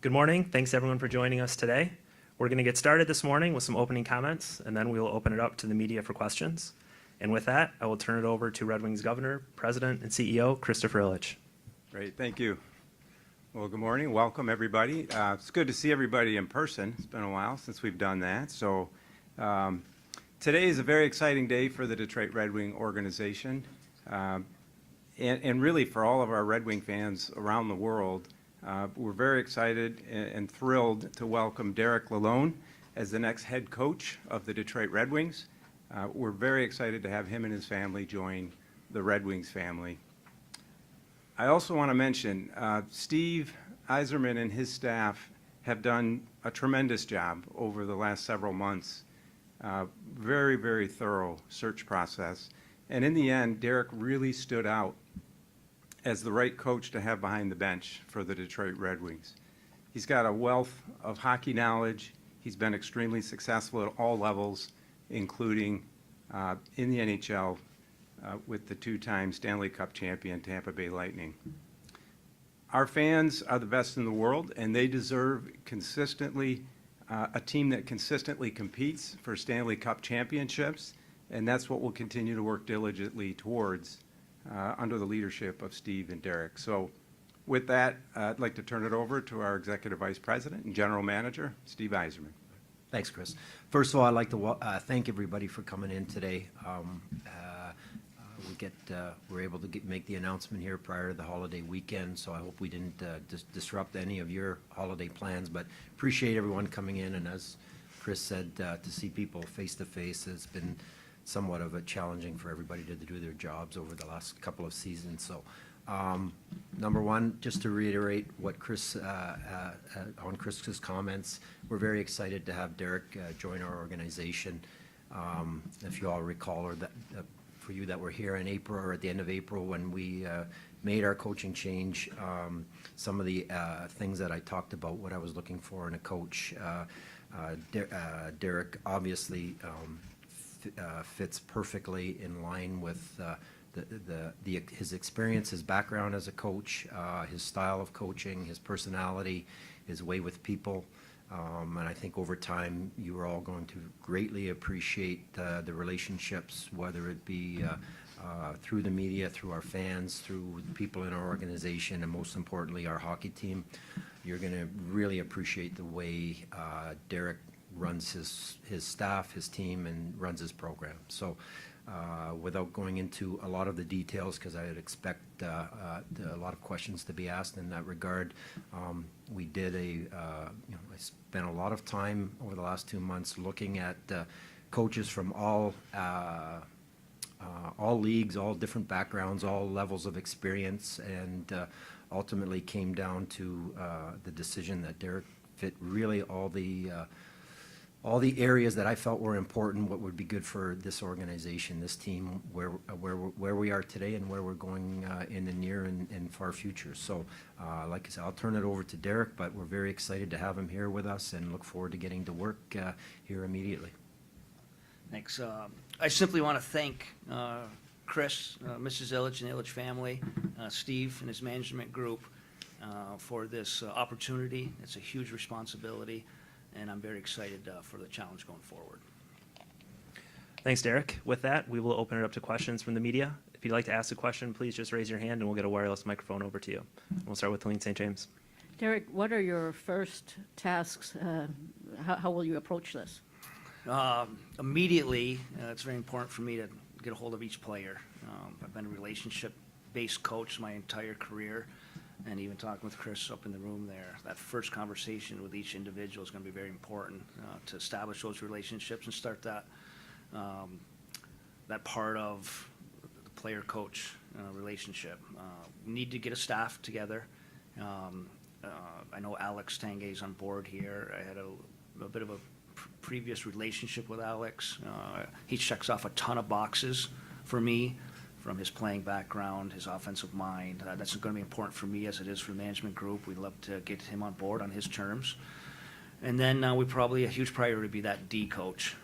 Good morning. Thanks everyone for joining us today. We're going to get started this morning with some opening comments, and then we will open it up to the media for questions. And with that, I will turn it over to Red Wings Governor, President, and CEO, Christopher Ilitch. Great, thank you. Well, good morning. Welcome, everybody. It's good to see everybody in person. It's been a while since we've done that. So today is a very exciting day for the Detroit Red Wing organization, and really for all of our Red Wing fans around the world. We're very excited and thrilled to welcome Derek Lalonde as the next head coach of the Detroit Red Wings. We're very excited to have him and his family join the Red Wings family. I also want to mention Steve Yzerman and his staff have done a tremendous job over the last several months. Very, very thorough search process. And in the end, Derek really stood out as the right coach to have behind the bench for the Detroit Red Wings. He's got a wealth of hockey knowledge. He's been extremely successful at all levels, including in the NHL with the two-time Stanley Cup champion Tampa Bay Lightning. Our fans are the best in the world, and they deserve consistently a team that consistently competes for Stanley Cup championships, and that's what we'll continue to work diligently towards under the leadership of Steve and Derek. So with that, I'd like to turn it over to our Executive Vice President and General Manager, Steve Yzerman. Thanks, Chris. First of all, I'd like to thank everybody for coming in today. We're able to make the announcement here prior to the holiday weekend, so I hope we didn't disrupt any of your holiday plans, but appreciate everyone coming in. And as Chris said, to see people face to face has been somewhat of a challenging for everybody to do their jobs over the last couple of seasons. So number one, just to reiterate what Chris on Chris's comments, we're very excited to have Derek join our organization. If you all recall, or that for you that were here in April or at the end of April when we made our coaching change, some of the things that I talked about, what I was looking for in a coach, Derek obviously fits perfectly in line with his experience, his background as a coach, his style of coaching, his personality, his way with people. And I think over time you are all going to greatly appreciate the relationships, whether it be through the media, through our fans, through people in our organization, and most importantly our hockey team. You're going to really appreciate the way Derek runs his staff, his team, and runs his program. So without going into a lot of the details, because I would expect a lot of questions to be asked in that regard, we did I spent a lot of time over the last 2 months looking at coaches from all leagues, all different backgrounds, all levels of experience, and ultimately came down to the decision that Derek fit really all the areas that I felt were important, what would be good for this organization, this team, where we are today and where we're going in the near and far future. So like I said, I'll turn it over to Derek, but we're very excited to have him here with us and look forward to getting to work here immediately. Thanks. I simply want to thank Chris, Mrs. Ilitch and the Ilitch family, Steve and his management group for this opportunity. It's a huge responsibility, and I'm very excited for the challenge going forward. Thanks, Derek. With that, we will open it up to questions from the media. If you'd like to ask a question, please just raise your hand and we'll get a wireless microphone over to you. We'll start with Helene St. James. Derek, what are your first tasks? How will you approach this? Immediately, it's very important for me to get a hold of each player. I've been a relationship-based coach my entire career, and even talking with Chris up in the room there, that first conversation with each individual is going to be very important to establish those relationships and start that part of the player-coach relationship. We need to get a staff together. I know Alex Tanguay's on board here. I had a bit of a previous relationship with Alex. He checks off a ton of boxes for me, from his playing background, his offensive mind. That's going to be important for me as it is for the management group. We'd love to get him on board on his terms. And then a huge priority would be that D coach.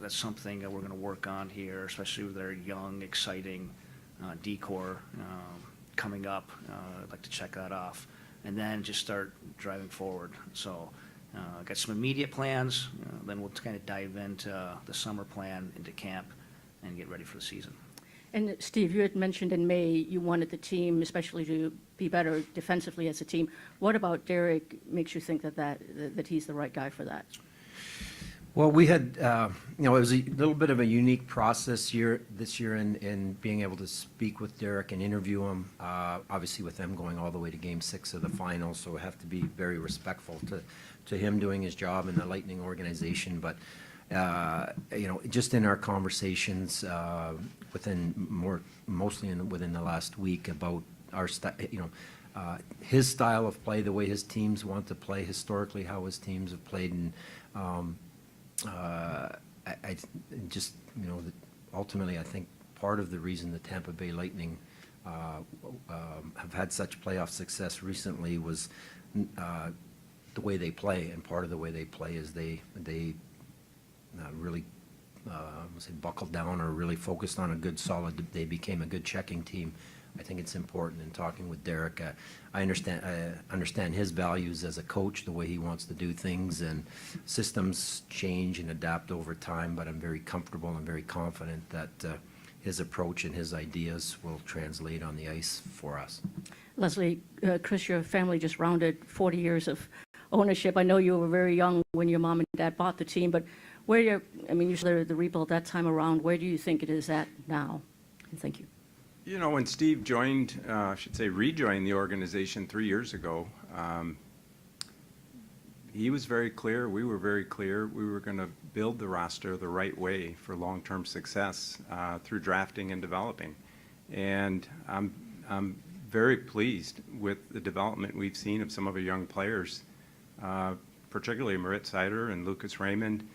That's something that we're going to work on here, especially with our young, exciting D corps coming up. I'd like to check that off. and then just start driving forward. So got some immediate plans, then we'll kind of dive into the summer plan, into camp, and get ready for the season. And Steve, you had mentioned in May you wanted the team, especially to be better defensively as a team. What about Derek makes you think that he's the right guy for that? Well, we had, it was a little bit of a unique process this year in being able to speak with Derek and interview him. Obviously, with them going all the way to Game 6 of the finals, so we have to be very respectful to him doing his job in the Lightning organization. But just in our conversations within the last week about our his style of play, the way his teams want to play historically, how his teams have played, and I just, ultimately, I think part of the reason the Tampa Bay Lightning have had such playoff success recently was the way they play, and part of the way they play is they really buckled down or really focused on a good solid. They became a good checking team. I think it's important in talking with Derek. I understand his values as a coach, the way he wants to do things, and systems change and adapt over time, but I'm very comfortable and very confident that his approach and his ideas will translate on the ice for us. Leslie, Chris, your family just rounded 40 years of ownership. I know you were very young when your mom and dad bought the team, but usually the rebuild that time around, where do you think it is at now? And thank you. When Steve rejoined the organization 3 years ago, he was very clear, we were very clear, we were going to build the roster the right way for long-term success through drafting and developing. And I'm very pleased with the development we've seen of some of our young players, particularly Moritz Seider and Lucas Raymond,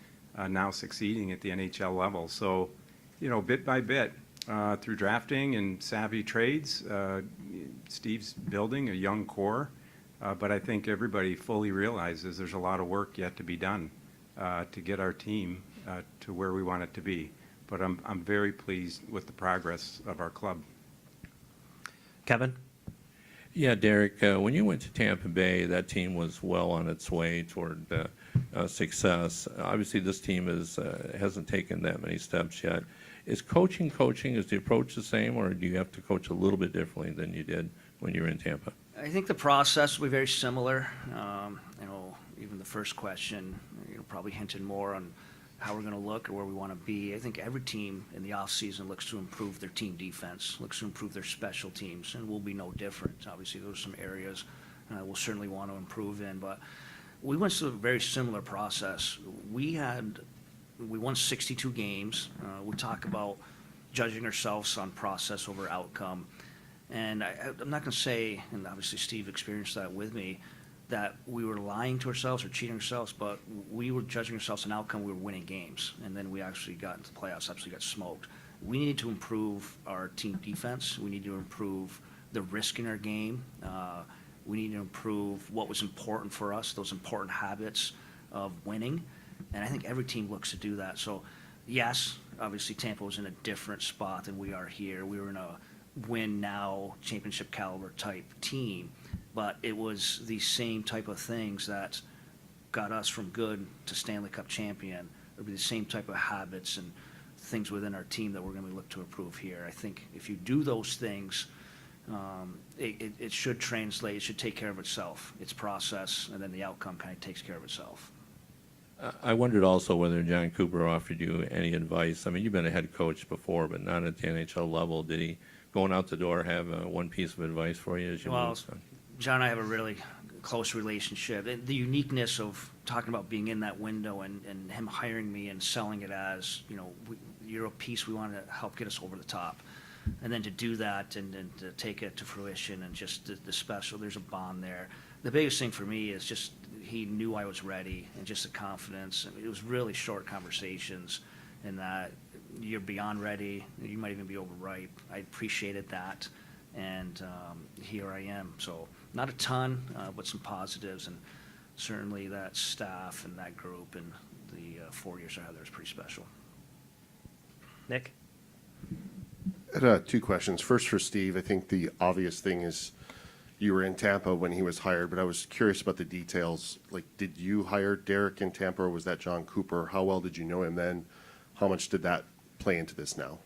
now succeeding at the NHL level. So, bit by bit, through drafting and savvy trades, Steve's building a young core, but I think everybody fully realizes there's a lot of work yet to be done to get our team to where we want it to be. But I'm very pleased with the progress of our club. Kevin? Yeah, Derek, when you went to Tampa Bay, that team was well on its way toward success. Obviously, this team hasn't taken that many steps yet. Is coaching? Is the approach the same, or do you have to coach a little bit differently than you did when you were in Tampa? I think the process will be very similar. Even the first question, probably hinted more on how we're going to look or where we want to be. I think every team in the offseason looks to improve their team defense, looks to improve their special teams, and we'll be no different. Obviously, those are some areas we'll certainly want to improve in, but we went through a very similar process. We won 62 games. We talk about judging ourselves on process over outcome. And I'm not going to say, and obviously Steve experienced that with me, that we were lying to ourselves or cheating ourselves, but we were judging ourselves on outcome. We were winning games. And then we actually got into the playoffs, absolutely got smoked. We needed to improve our team defense. We need to improve the risk in our game. We need to improve what was important for us, those important habits of winning. And I think every team looks to do that. So, yes, obviously Tampa was in a different spot than we are here. We were in a win-now, championship caliber type team. But it was the same type of things that got us from good to Stanley Cup champion. It would be the same type of habits and things within our team that we're going to look to improve here. I think if you do those things, it should translate. It should take care of itself. Its process, and then the outcome kind of takes care of itself. I wondered also whether John Cooper offered you any advice. I mean, you've been a head coach before, but not at the NHL level. Did he, going out the door, have one piece of advice for you as you moved on? John and I have a really close relationship. The uniqueness of talking about being in that window and him hiring me and selling it as, you're a piece we want to help get us over the top. And then to do that and to take it to fruition and just the special, there's a bond there. The biggest thing for me is just he knew I was ready and just the confidence. It was really short conversations in that you're beyond ready. You might even be overripe. I appreciated that. And here I am. So not a ton, but some positives. And certainly that staff and that group and the 4 years I had there was pretty special. Nick? I had 2 questions. First for Steve, I think the obvious thing is you were in Tampa when he was hired, but I was curious about the details. Like, did you hire Derek in Tampa, or was that John Cooper? How well did you know him then? How much did that play into this now?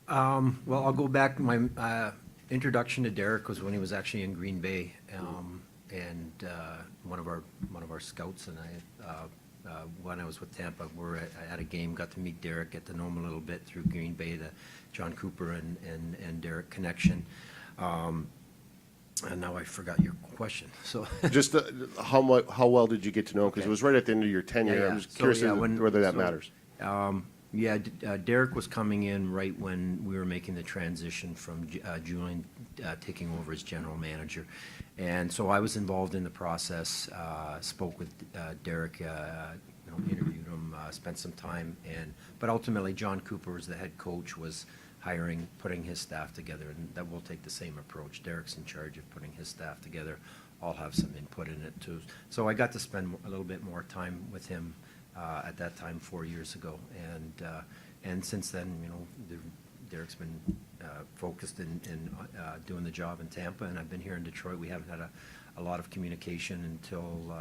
Well, I'll go back. My introduction to Derek was when he was actually in Green Bay, and one of our scouts and I, when I was with Tampa, I had a game, got to meet Derek, get to know him a little bit through Green Bay, the John Cooper and Derek connection. And now I forgot your question. So Just how well did you get to know him? Because it was right at the end of your tenure. Yeah. I'm just So, curious yeah, whether that so, matters. Derek was coming in right when we were making the transition from Julian taking over as general manager. And so I was involved in the process, spoke with Derek, interviewed him, spent some time. But ultimately, John Cooper, as the head coach, was hiring, putting his staff together, and that will take the same approach. Derek's in charge of putting his staff together. I'll have some input in it too. So I got to spend a little bit more time with him at that time 4 years ago, and since then, Derek's been focused in doing the job in Tampa, and I've been here in Detroit. We haven't had a lot of communication until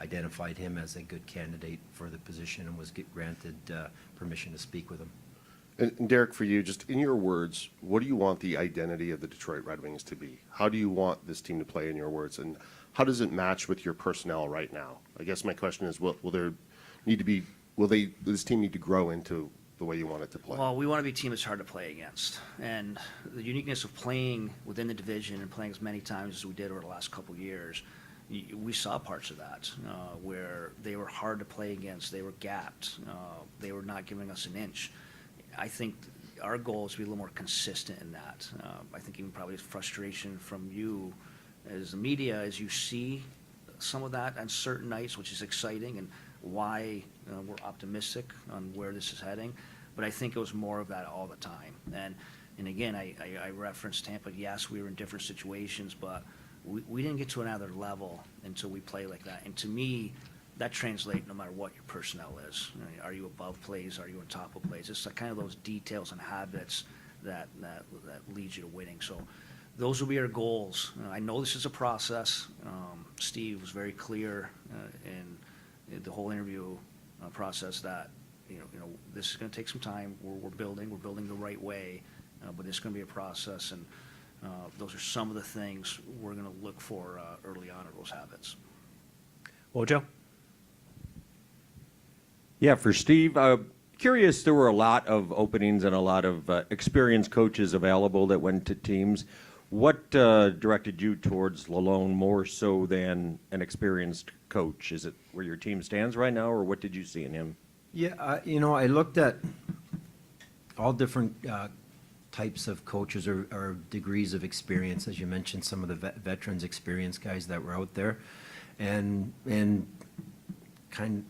identified him as a good candidate for the position and was granted permission to speak with him. And Derek, for you, just in your words, what do you want the identity of the Detroit Red Wings to be? How do you want this team to play, in your words, and how does it match with your personnel right now? I guess my question is, will this team need to grow into the way you want it to play? Well, we want to be a team that's hard to play against. And the uniqueness of playing within the division and playing as many times as we did over the last couple of years, we saw parts of that where they were hard to play against. They were gapped. They were not giving us an inch. I think our goal is to be a little more consistent in that. I think even probably frustration from you as the media, as you see some of that on certain nights, which is exciting, and why we're optimistic on where this is heading. But I think it was more of that all the time. And again, I referenced Tampa. Yes, we were in different situations, but we didn't get to another level until we play like that. And to me, that translates no matter what your personnel is. Are you above plays? Are you on top of plays? It's kind of those details and habits that lead you to winning. So those will be our goals. I know this is a process. Steve was very clear in the whole interview process that this is going to take some time. We're building the right way, but it's going to be a process, and those are some of the things we're going to look for early on in those habits. Wojo? Yeah, for Steve, curious, there were a lot of openings and a lot of experienced coaches available that went to teams. What directed you towards Lalonde more so than an experienced coach? Is it where your team stands right now, or what did you see in him? Yeah, I looked at all different types of coaches or degrees of experience, as you mentioned, some of the veterans, experienced guys that were out there, and kind of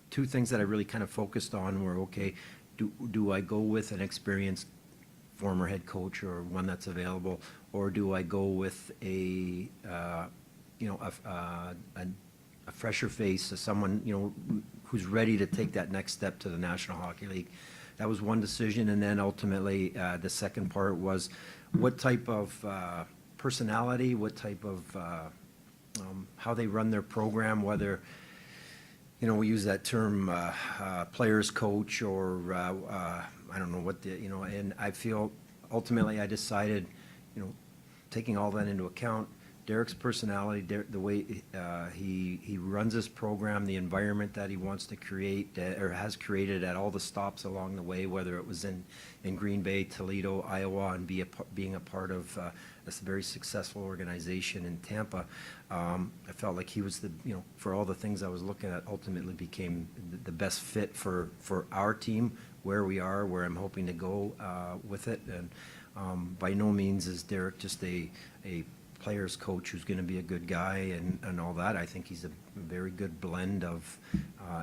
two things that I really kind of focused on were, okay, do I go with an experienced former head coach or one that's available, or do I go with a fresher face, someone who's ready to take that next step to the National Hockey League? That was one decision, and then ultimately the second part was what type of personality, what type of how they run their program, whether we use that term players coach or I don't know what and I feel ultimately I decided, taking all that into account, Derek's personality, the way he runs his program, the environment that he wants to create or has created at all the stops along the way, whether it was in Green Bay, Toledo, Iowa, and being a part of this very successful organization in Tampa. I felt like he was for all the things I was looking at, ultimately became the best fit for our team, where we are, where I'm hoping to go with it. And by no means is Derek just a players coach who's going to be a good guy and all that. I think he's a very good blend of,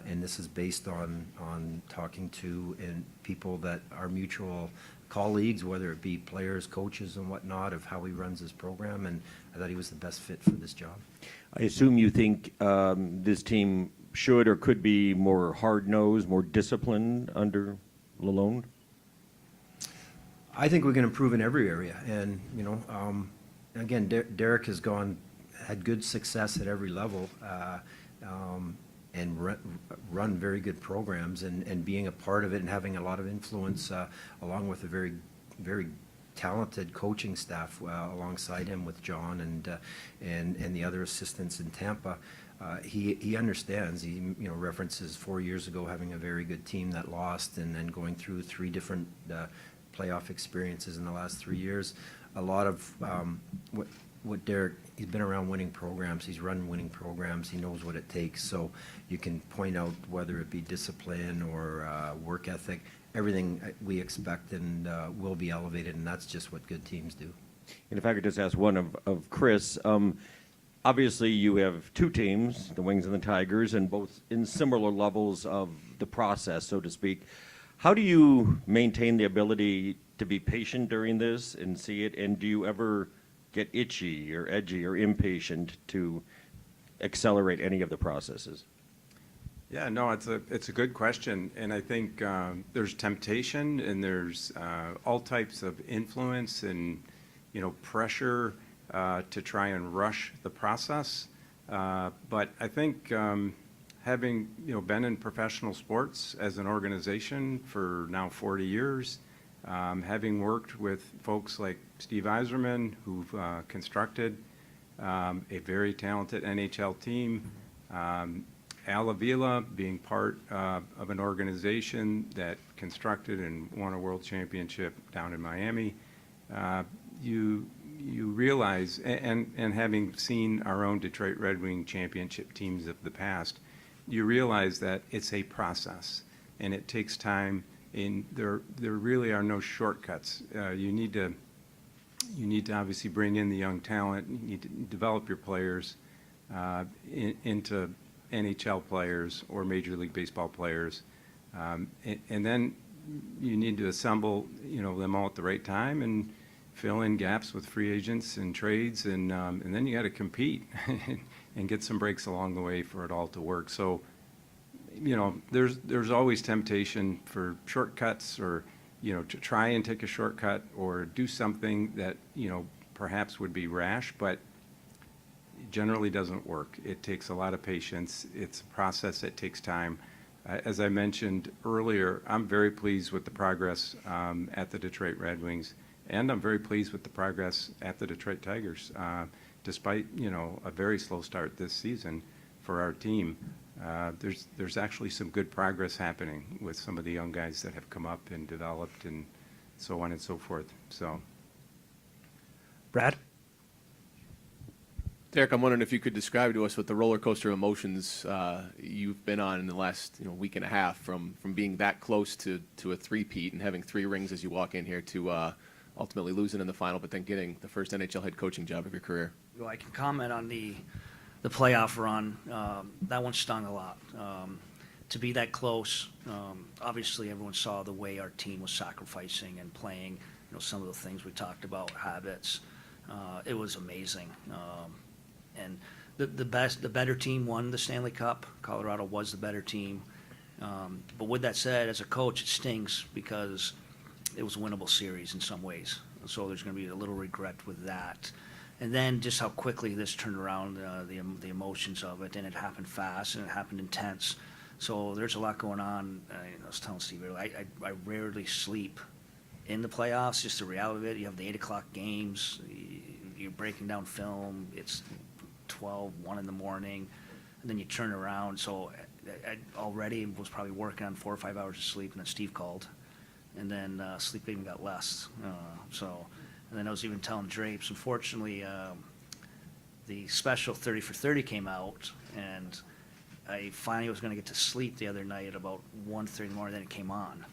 and this is based on talking to and people that are mutual colleagues, whether it be players, coaches, and whatnot, of how he runs his program, and I thought he was the best fit for this job. I assume you think this team should or could be more hard-nosed, more disciplined under Lalonde? I think we can improve in every area, and again, Derek has had good success at every level, and run very good programs, and being a part of it and having a lot of influence, along with a very, very talented coaching staff alongside him with John and the other assistants in Tampa. He understands. He references 4 years ago having a very good team that lost, and then going through 3 different playoff experiences in the last 3 years. A lot of what Derek, he's been around winning programs, he's run winning programs, he knows what it takes. So you can point out whether it be discipline or work ethic, everything we expect and will be elevated, and that's just what good teams do. And if I could just ask one of Chris, obviously you have 2 teams, the Wings and the Tigers, and both in similar levels of the process, so to speak. How do you maintain the ability to be patient during this and see it, and do you ever get itchy or edgy or impatient to accelerate any of the processes? Yeah, no, it's a good question, and I think there's temptation and there's all types of influence and pressure to try and rush the process. But I think having been in professional sports as an organization for now 40 years, having worked with folks like Steve Yzerman, who've constructed a very talented NHL team, Al Avila being part of an organization that constructed and won a world championship down in Miami, you realize, and having seen our own Detroit Red Wing championship teams of the past, you realize that it's a process and it takes time, and there really are no shortcuts. You need to obviously bring in the young talent. You need to develop your players into NHL players or Major League Baseball players, and then you need to assemble them all at the right time and fill in gaps with free agents and trades, and then you got to compete and get some breaks along the way for it all to work. So there's always temptation for shortcuts, or to try and take a shortcut or do something that perhaps would be rash, but generally doesn't work. It takes a lot of patience. It's a process that takes time. As I mentioned earlier, I'm very pleased with the progress at the Detroit Red Wings, and I'm very pleased with the progress at the Detroit Tigers. Despite a very slow start this season for our team, there's actually some good progress happening with some of the young guys that have come up and developed and so on and so forth. So, Brad? Derek, I'm wondering if you could describe to us what the roller coaster of emotions you've been on in the last week and a half, from being that close to a three-peat and having 3 rings as you walk in here to ultimately losing in the final, but then getting the first NHL head coaching job of your career. Well, I can comment on the playoff run. That one stung a lot. To be that close, obviously everyone saw the way our team was sacrificing and playing, some of the things we talked about, habits. It was amazing. And the better team won the Stanley Cup. Colorado was the better team. But with that said, as a coach, it stings because it was a winnable series in some ways. So there's going to be a little regret with that. And then just how quickly this turned around, the emotions of it, and it happened fast and it happened intense. So there's a lot going on. I was telling Steve earlier, I rarely sleep in the playoffs. Just the reality of it. You have the 8 o'clock games. You're breaking down film. It's 12, 1 in the morning, and then you turn around. So I already was probably working on 4 or 5 hours of sleep, and then Steve called, and then sleep even got less. And then I was even telling Drapes, unfortunately, the special 30 for 30 came out, and I finally was going to get to sleep the other night at about 1:30 in the morning, then it came on.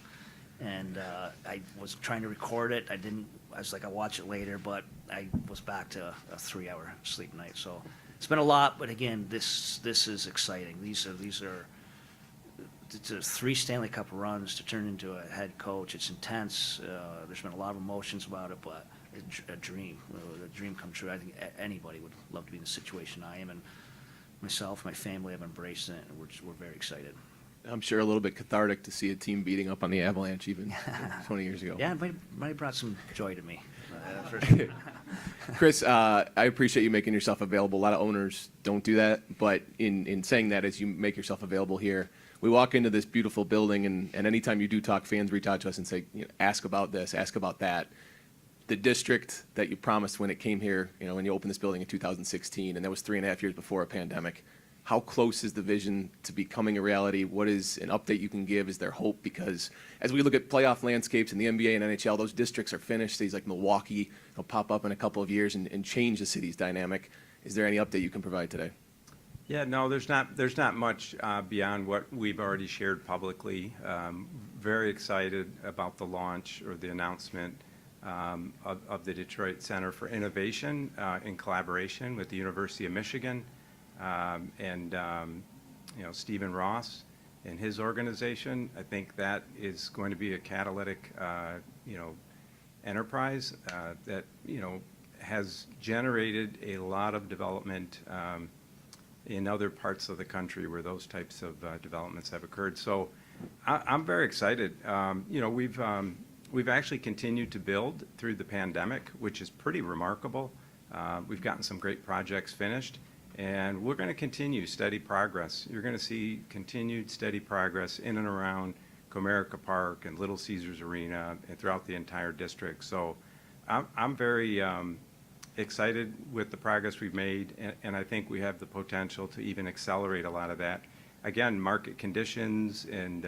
And I was trying to record it. I was like, I'll watch it later, but I was back to a 3-hour sleep night. So it's been a lot, but again, this is exciting. These are 3 Stanley Cup runs to turn into a head coach. It's intense. There's been a lot of emotions about it, but a dream come true. I think anybody would love to be in the situation I am, and myself, my family have embraced it, and we're very excited. I'm sure a little bit cathartic to see a team beating up on the Avalanche even 20 years ago. Yeah, it might have brought some joy to me, for sure. Chris, I appreciate you making yourself available. A lot of owners don't do that, but in saying that, as you make yourself available here, we walk into this beautiful building, and anytime you do talk, fans reach out to us and say, ask about this, ask about that. The district that you promised when it came here, when you opened this building in 2016, and that was 3.5 years before a pandemic. How close is the vision to becoming a reality? What is an update you can give? Is there hope? Because as we look at playoff landscapes in the NBA and NHL, those districts are finished. Cities like Milwaukee will pop up in a couple of years and change the city's dynamic. Is there any update you can provide today? Yeah, no, there's not much beyond what we've already shared publicly. Very excited about the launch or the announcement of the Detroit Center for Innovation in collaboration with the University of Michigan and Stephen Ross and his organization. I think that is going to be a catalytic enterprise that has generated a lot of development in other parts of the country where those types of developments have occurred. So I'm very excited. We've actually continued to build through the pandemic, which is pretty remarkable. We've gotten some great projects finished, and we're going to continue steady progress. You're going to see continued steady progress in and around Comerica Park and Little Caesars Arena and throughout the entire district. So I'm very excited with the progress we've made, and I think we have the potential to even accelerate a lot of that. Again, market conditions and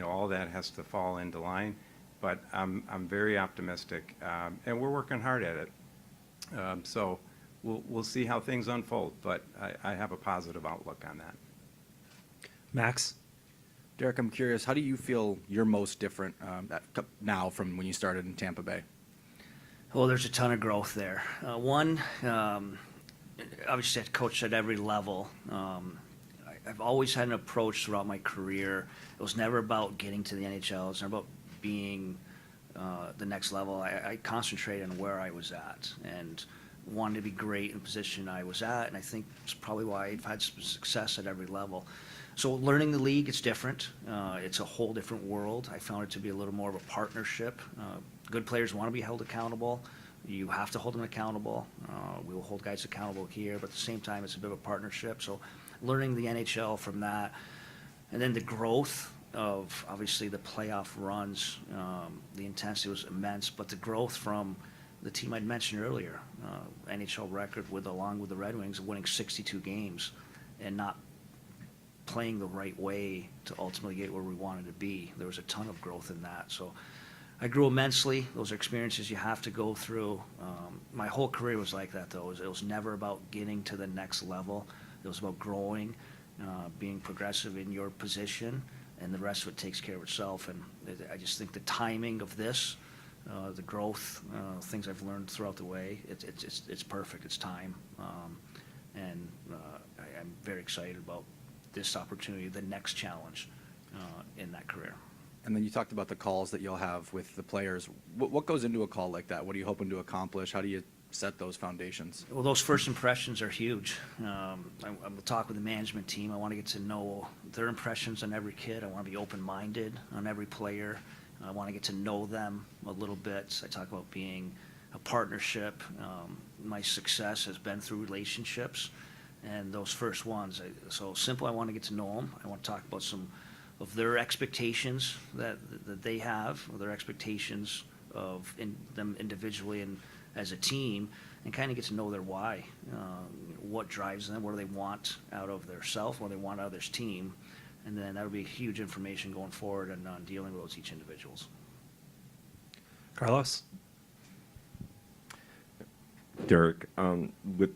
all that has to fall into line, but I'm very optimistic, and we're working hard at it. So we'll see how things unfold, but I have a positive outlook on that. Max? Derek, I'm curious, how do you feel you're most different now from when you started in Tampa Bay? Well, there's a ton of growth there. Obviously, I've coached at every level. I've always had an approach throughout my career. It was never about getting to the NHL. It was never about being the next level. I concentrated on where I was at and wanted to be great in the position I was at, and I think it's probably why I've had some success at every level. So learning the league, it's different. It's a whole different world. I found it to be a little more of a partnership. Good players want to be held accountable. You have to hold them accountable. We will hold guys accountable here, but at the same time, it's a bit of a partnership. So learning the NHL from that, and then the growth of obviously the playoff runs, the intensity was immense, but the growth from the team I'd mentioned earlier, NHL record along with the Red Wings, winning 62 games and not playing the right way to ultimately get where we wanted to be. There was a ton of growth in that. So I grew immensely. Those are experiences you have to go through. My whole career was like that, though. It was never about getting to the next level. It was about growing, being progressive in your position, and the rest of it takes care of itself. And I just think the timing of this, the growth, things I've learned throughout the way, it's perfect. It's time. And I'm very excited about this opportunity, the next challenge in that career. And then you talked about the calls that you'll have with the players. What goes into a call like that? What are you hoping to accomplish? How do you set those foundations? Well, those first impressions are huge. I will talk with the management team. I want to get to know their impressions on every kid. I want to be open-minded on every player. I want to get to know them a little bit. I talk about being a partnership. My success has been through relationships, and those first ones. So simple, I want to get to know them. I want to talk about some of their expectations that they have, or their expectations of them individually and as a team, and kind of get to know their why, what drives them, what do they want out of their self, what do they want out of their team, and then that would be huge information going forward and on dealing with those each individuals. Carlos? Derek, with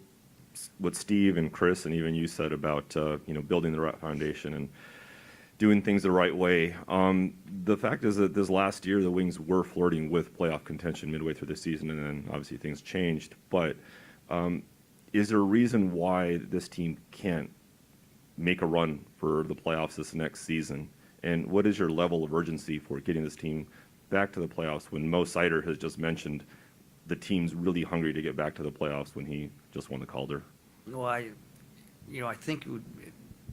what Steve and Chris and even you said about building the right foundation and doing things the right way. The fact is that this last year, the Wings were flirting with playoff contention midway through the season, and then obviously things changed. But is there a reason why this team can't make a run for the playoffs this next season? And what is your level of urgency for getting this team back to the playoffs when Mo Sider has just mentioned the team's really hungry to get back to the playoffs when he just won the Calder? Well, I think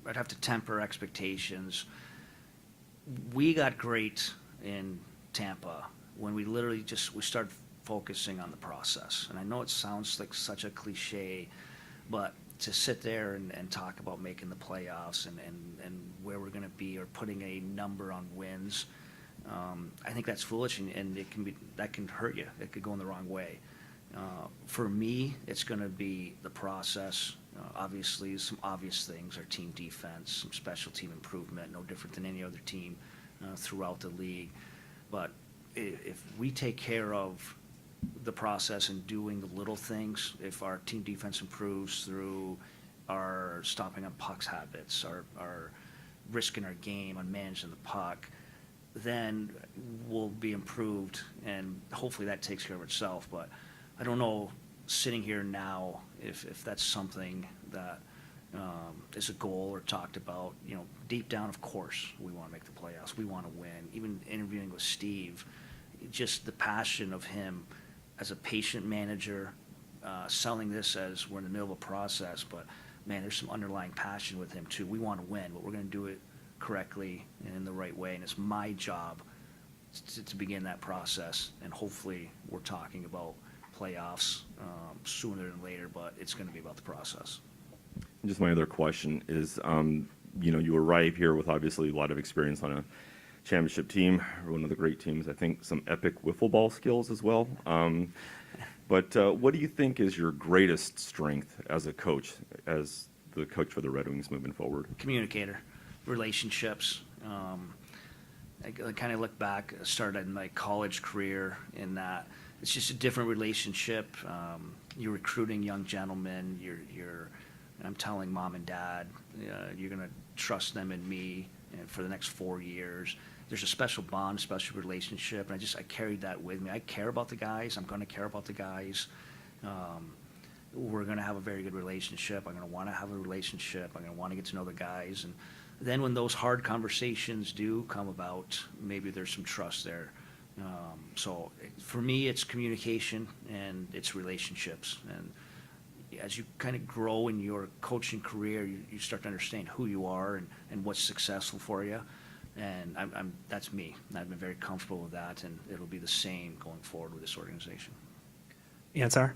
I'd have to temper expectations. We got great in Tampa when we literally we started focusing on the process. And I know it sounds like such a cliche, but to sit there and talk about making the playoffs and where we're going to be or putting a number on wins, I think that's foolish, and that can hurt you. It could go in the wrong way. For me, it's going to be the process. Obviously, some obvious things are team defense, some special team improvement, no different than any other team throughout the league. But if we take care of the process and doing the little things, if our team defense improves through our stopping on pucks habits, our risking our game on managing the puck, then we'll be improved, and hopefully that takes care of itself. But I don't know, sitting here now, if that's something that is a goal or talked about. You know, deep down, of course, we want to make the playoffs. We want to win. Even interviewing with Steve, just the passion of him as a patient manager, selling this as we're in the middle of a process, but man, there's some underlying passion with him too. We want to win, but we're going to do it correctly and in the right way, and it's my job to begin that process, and hopefully we're talking about playoffs sooner than later, but it's going to be about the process. Just my other question is, you arrive here with obviously a lot of experience on a championship team, one of the great teams, I think some epic wiffle ball skills as well. But what do you think is your greatest strength as a coach, as the coach for the Red Wings moving forward? Communicator, relationships. I kind of look back, started in my college career in that it's just a different relationship. You're recruiting young gentlemen. I'm telling mom and dad, you're going to trust them and me for the next 4 years. There's a special bond, special relationship, and I carried that with me. I care about the guys. I'm going to care about the guys. We're going to have a very good relationship. I'm going to want to have a relationship. I'm going to want to get to know the guys. And then when those hard conversations do come about, maybe there's some trust there. So for me, it's communication and it's relationships. And as you kind of grow in your coaching career, you start to understand who you are and what's successful for you. And that's me. I've been very comfortable with that, and it'll be the same going forward with this organization. Ansar?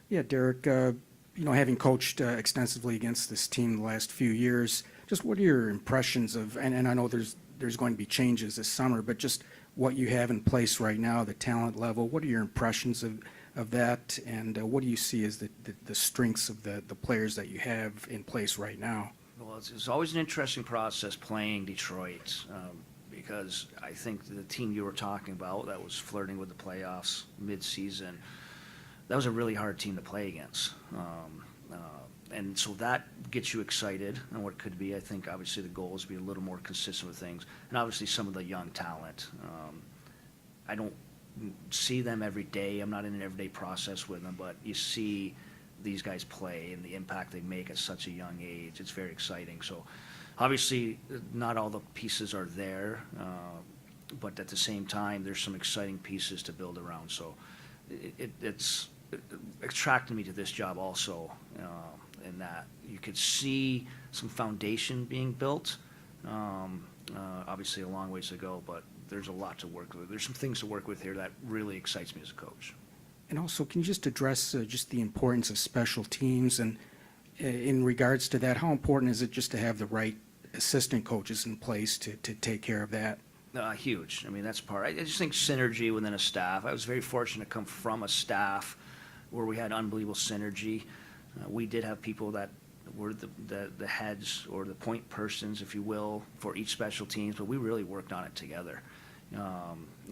Yeah, Derek, having coached extensively against this team the last few years, just what are your impressions of, and I know there's going to be changes this summer, but just what you have in place right now, the talent level, what are your impressions of that, and what do you see as the strengths of the players that you have in place right now? Well, it's always an interesting process playing Detroit, because I think the team you were talking about that was flirting with the playoffs mid-season, that was a really hard team to play against. And so that gets you excited on what it could be. I think obviously the goal is to be a little more consistent with things. And obviously some of the young talent. I don't see them every day. I'm not in an everyday process with them, but you see these guys play and the impact they make at such a young age. It's very exciting. So obviously not all the pieces are there, but at the same time, there's some exciting pieces to build around. So it's attracted me to this job also, in that you could see some foundation being built. Obviously a long ways to go, but there's a lot to work with. There's some things to work with here that really excites me as a coach. And also, can you just address just the importance of special teams? And in regards to that, how important is it just to have the right assistant coaches in place to take care of that? Huge. I mean, that's part. I just think synergy within a staff. I was very fortunate to come from a staff where we had unbelievable synergy. We did have people that were the heads or the point persons, if you will, for each special teams, but we really worked on it together.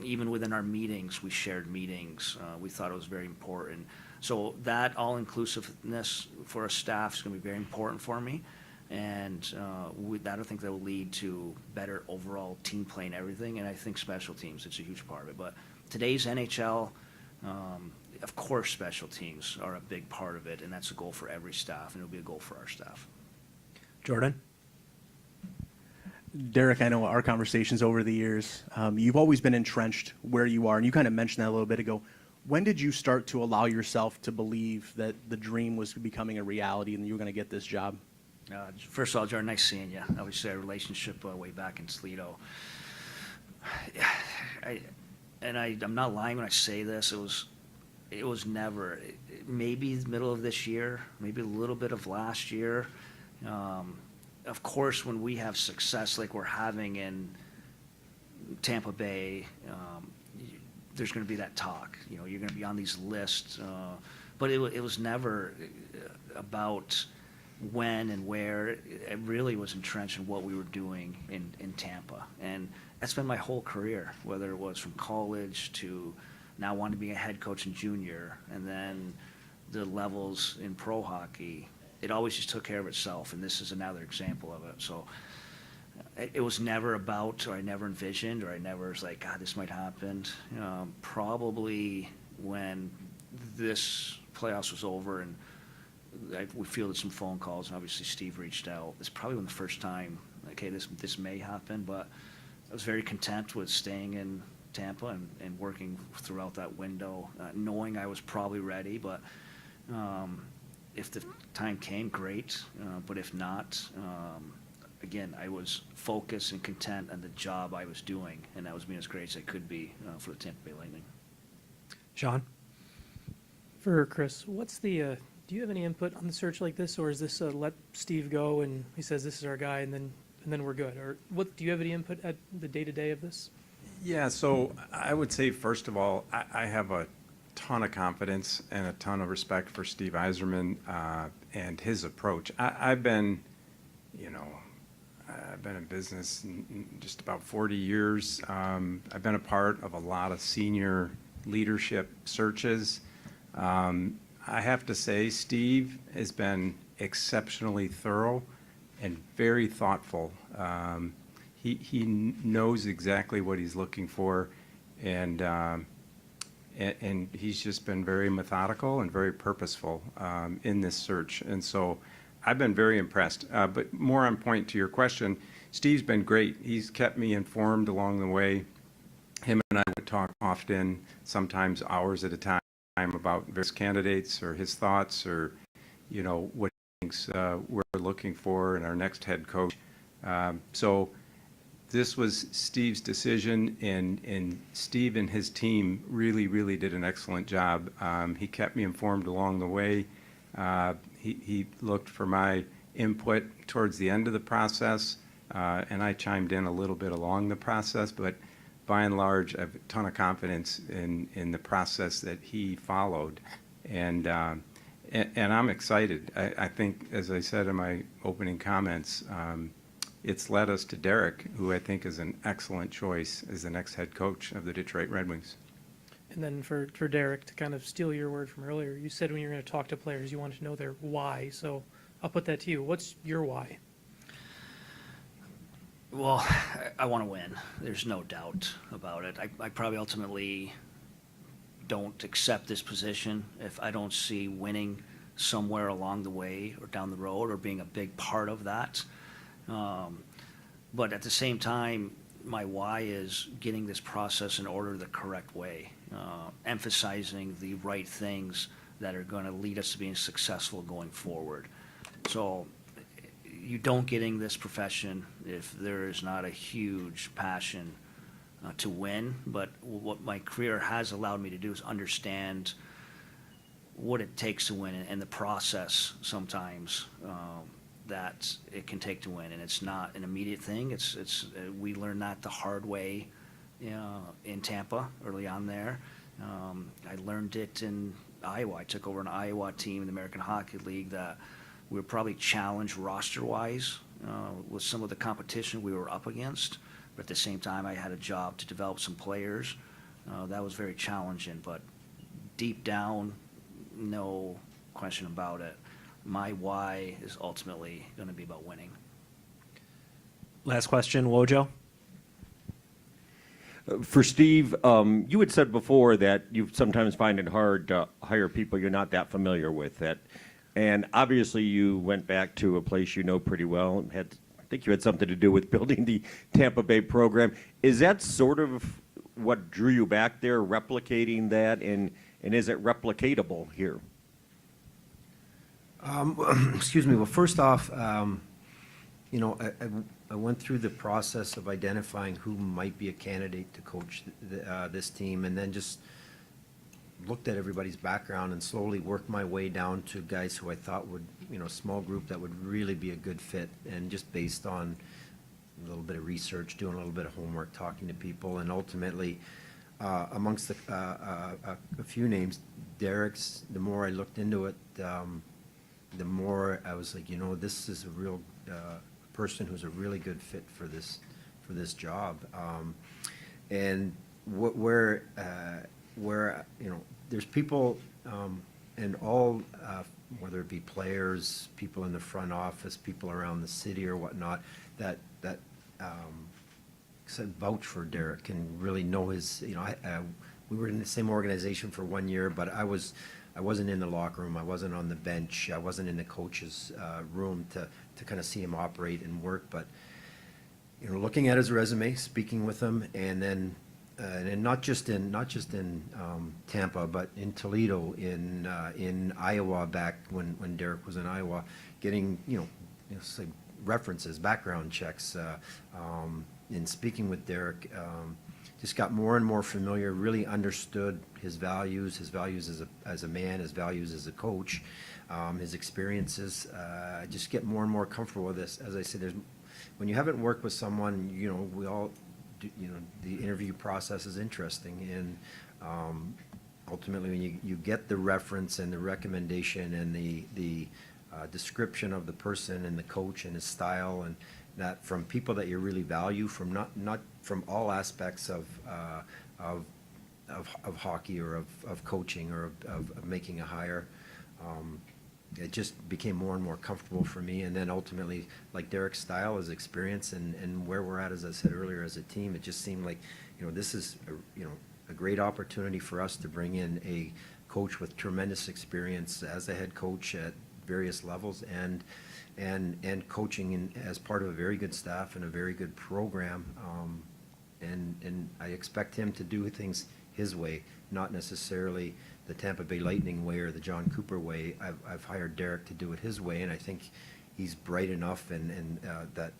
Even within our meetings, we shared meetings. We thought it was very important. So that all-inclusiveness for a staff is going to be very important for me. And that I think that will lead to better overall team play and everything. And I think special teams, it's a huge part of it. But today's NHL, of course, special teams are a big part of it. And that's a goal for every staff, and it'll be a goal for our staff. Jordan? Derek, I know our conversations over the years, you've always been entrenched where you are, and you kind of mentioned that a little bit ago. When did you start to allow yourself to believe that the dream was becoming a reality and you were going to get this job? First of all, Jordan, nice seeing you. Obviously, our relationship way back in Toledo. and I'm not lying when I say this, it was never, maybe the middle of this year, maybe a little bit of last year. Of course, when we have success like we're having in Tampa Bay, there's going to be that talk. You know, you're going to be on these lists, but it was never about when and where. It really was entrenched in what we were doing in Tampa, and that's been my whole career. Whether it was from college to now wanting to be a head coach in junior, and then the levels in pro hockey, it always just took care of itself, and this is another example of it. So it was never about, or I never envisioned, or I never was like, God, this might happen. Probably when this playoffs was over and we fielded some phone calls, and obviously Steve reached out. It's probably when the first time, okay, this may happen, but I was very content with staying in Tampa and working throughout that window, knowing I was probably ready, but if the time came, great, but if not, again, I was focused and content on the job I was doing, and that was being as great as I could be for the Tampa Bay Lightning. Sean? For Chris, what's the, do you have any input on the search like this, or is this let Steve go and he says this is our guy and then we're good? Or what, do you have any input at the day-to-day of this? Yeah, so I would say, first of all, I have a ton of confidence and a ton of respect for Steve Yzerman and his approach. I've been in business just about 40 years. I've been a part of a lot of senior leadership searches. I have to say, Steve has been exceptionally thorough and very thoughtful. He knows exactly what he's looking for, and he's just been very methodical and very purposeful in this search. And so I've been very impressed. But more on point to your question, Steve's been great. He's kept me informed along the way. Him and I would talk often, sometimes hours at a time, about various candidates or his thoughts, or what he thinks we're looking for in our next head coach. So this was Steve's decision, and Steve and his team really did an excellent job. He kept me informed along the way. He looked for my input towards the end of the process, and I chimed in a little bit along the process, but by and large, I have a ton of confidence in the process that he followed, and I'm excited. I think, as I said in my opening comments, it's led us to Derek, who I think is an excellent choice as the next head coach of the Detroit Red Wings. And then for Derek, to kind of steal your word from earlier, you said when you're going to talk to players, you wanted to know their why. So I'll put that to you. What's your why? Well, I want to win. There's no doubt about it. I probably ultimately don't accept this position if I don't see winning somewhere along the way or down the road, or being a big part of that. But at the same time, my why is getting this process in order the correct way, emphasizing the right things that are going to lead us to being successful going forward. So you don't get in this profession if there is not a huge passion to win. But what my career has allowed me to do is understand what it takes to win, and the process sometimes that it can take to win. And it's not an immediate thing. We learned that the hard way in Tampa early on there. I learned it in Iowa. I took over an Iowa team in the American Hockey League that we were probably challenged roster-wise with some of the competition we were up against. But at the same time, I had a job to develop some players. That was very challenging. But deep down, no question about it, my why is ultimately going to be about winning. Last question, Wojo. For Steve, you had said before that you sometimes find it hard to hire people you're not that familiar with. And obviously you went back to a place you know pretty well. I think you had something to do with building the Tampa Bay program. Is that sort of what drew you back there, replicating that, and is it replicatable here? Excuse me. Well, first off, I went through the process of identifying who might be a candidate to coach this team, and then just looked at everybody's background and slowly worked my way down to guys who I thought would, small group that would really be a good fit, and just based on a little bit of research, doing a little bit of homework, talking to people, and ultimately, amongst a few names, Derek's, the more I looked into it, the more I was like, this is a real person who's a really good fit for this job. And where there's people and all, whether it be players, people in the front office, people around the city or whatnot, that said vouch for Derek and really know his. We were in the same organization for 1 year, but I wasn't in the locker room. I wasn't on the bench. I wasn't in the coach's room to kind of see him operate and work. But looking at his resume, speaking with him, and then and not just in Tampa, but in Toledo, in Iowa back when Derek was in Iowa, getting say references, background checks, in speaking with Derek. Just got more and more familiar, really understood his values as a man, his values as a coach, his experiences. I just get more and more comfortable with this. As I said, when you haven't worked with someone, we all, the interview process is interesting. And ultimately, when you get the reference and the recommendation and the description of the person and the coach and his style, and that from people that you really value, from not from all aspects of hockey or of coaching or of making a hire, it just became more and more comfortable for me. And then ultimately, like Derek's style, his experience, and where we're at, as I said earlier, as a team, it just seemed like this is a great opportunity for us to bring in a coach with tremendous experience as a head coach at various levels, and coaching as part of a very good staff and a very good program. And I expect him to do things his way, not necessarily the Tampa Bay Lightning way or the John Cooper way. I've hired Derek to do it his way, and I think he's bright enough and that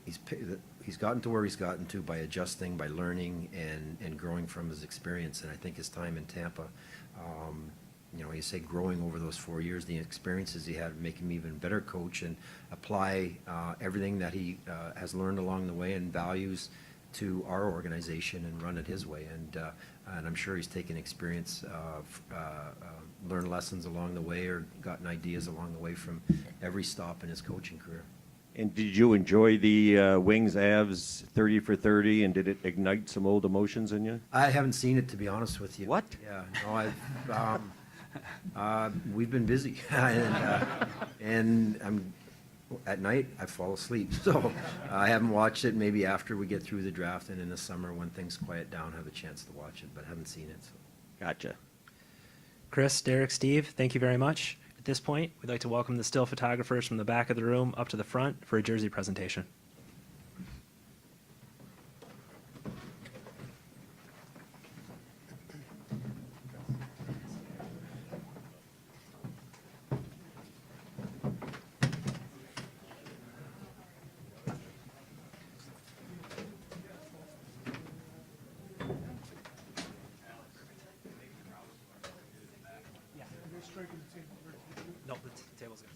he's gotten to where he's gotten to by adjusting, by learning and growing from his experience. And I think his time in Tampa, you say growing over those 4 years, the experiences he had make him even better coach and apply everything that he has learned along the way and values to our organization and run it his way. And I'm sure he's taken experience, learned lessons along the way or gotten ideas along the way from every stop in his coaching career. And did you enjoy the Wings Avs 30 for 30, and did it ignite some old emotions in you? I haven't seen it, to be honest with you. What? Yeah, no, we've been busy, and I'm at night I fall asleep, so I haven't watched it. Maybe after we get through the draft and in the summer when things quiet down, have a chance to watch it, but haven't seen it. So. Gotcha. Chris, Derek, Steve, thank you very much. At this point, we'd like to welcome the still photographers from the back of the room up to the front for a jersey presentation. No, the table's good.